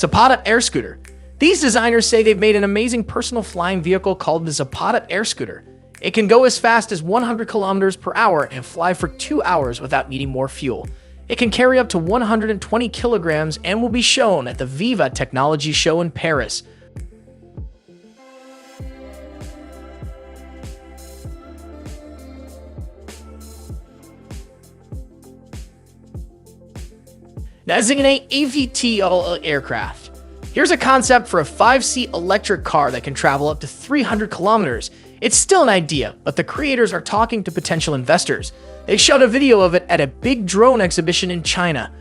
Zapata Airscooter. These designers say they've made an amazing personal flying vehicle called the Zapata Airscooter. It can go as fast as 100 kilometers per hour and fly for 2 hours without needing more fuel. It can carry up to 120 kilograms and will be shown at the Viva Technology show in Paris. Nazzeni eVTOL aircraft. Here's a concept for a 5-seat electric car that can travel up to 300 kilometers. It's still an idea, but the creators are talking to potential investors. They showed a video of it at a big drone exhibition in China.